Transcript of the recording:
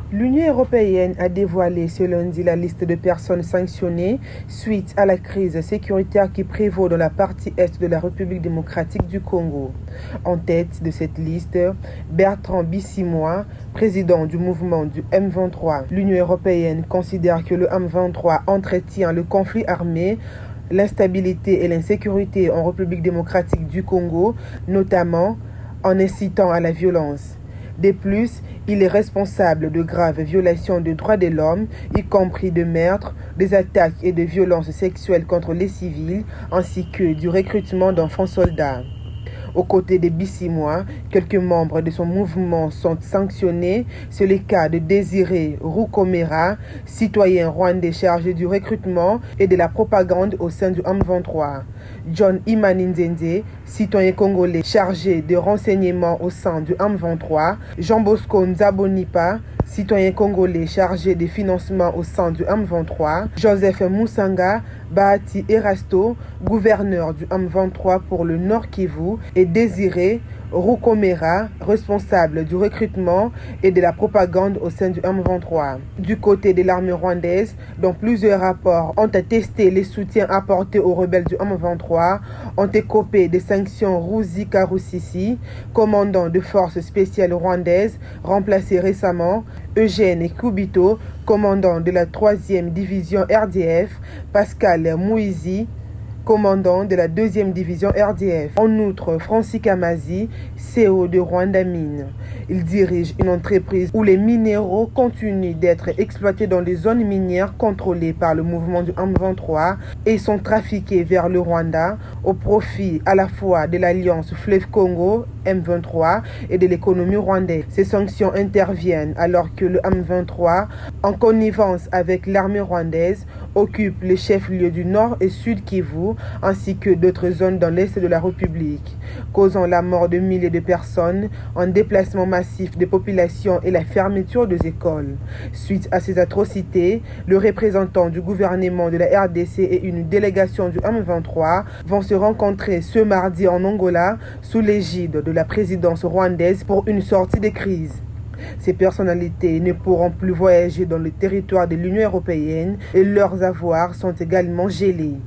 L'Union européenne a dévoilé ce lundi la liste de personnes sanctionnées suite à la crise sécuritaire qui prévaut dans la partie est de la République démocratique du Congo. En tête de cette liste, Bertrand Bisimwa, président du mouvement du M23. L'Union européenne considère que le M23 entretient le conflit armé, l'instabilité et l'insécurité en République démocratique du Congo, notamment en incitant à la violence. De plus, il est responsable de graves violations des droits de l'homme, y compris de meurtres, des attaques et de violences sexuelles contre les civils, ainsi que du recrutement d'enfants soldats. Aux côtés de Bisimwa, quelques membres de son mouvement sont sanctionnés. C'est le cas de Désiré Roukomera, citoyen rwandais chargé du recrutement et de la propagande au sein du M23. John Imaninzenze, citoyen congolais chargé de renseignement au sein du M23. Jean Bosco Nzabonipa, citoyen congolais chargé de financement au sein du M23. Joseph Moussanga Bahati Erasto, gouverneur du M23 pour le Nord Kivu, et Désiré Roukomera, responsable du recrutement et de la propagande au sein du M23. Du côté de l'armée rwandaise, dont plusieurs rapports ont attesté les soutiens apportés aux rebelles du M23, ont écopé des sanctions Ruzi Karusisi, commandant de forces spéciales rwandaises, remplacé récemment, Eugène Kubito, commandant de la 3e division RDF, Pascal Mouizi, commandant de la 2e division RDF. En outre, Francis Kamazi, CEO de Rwanda Mine. Il dirige une entreprise où les minéraux continuent d'être exploités dans les zones minières contrôlées par le mouvement du M23 et sont trafiqués vers le Rwanda au profit à la fois de l'alliance Fleuve Congo M23 et de l'économie rwandaise. Ces sanctions interviennent alors que le M23, en connivence avec l'armée rwandaise, occupe les chefs-lieux du Nord et Sud Kivu ainsi que d'autres zones dans l'Est de la République, causant la mort de milliers de personnes, un déplacement massif des populations et la fermeture des écoles. Suite à ces atrocités, le représentant du gouvernement de la RDC et une délégation du M23 vont se rencontrer ce mardi en Angola sous l'égide de la présidence rwandaise pour une sortie de crise. Ces personnalités ne pourront plus voyager dans le territoire de l'Union européenne et leurs avoirs sont également gelés.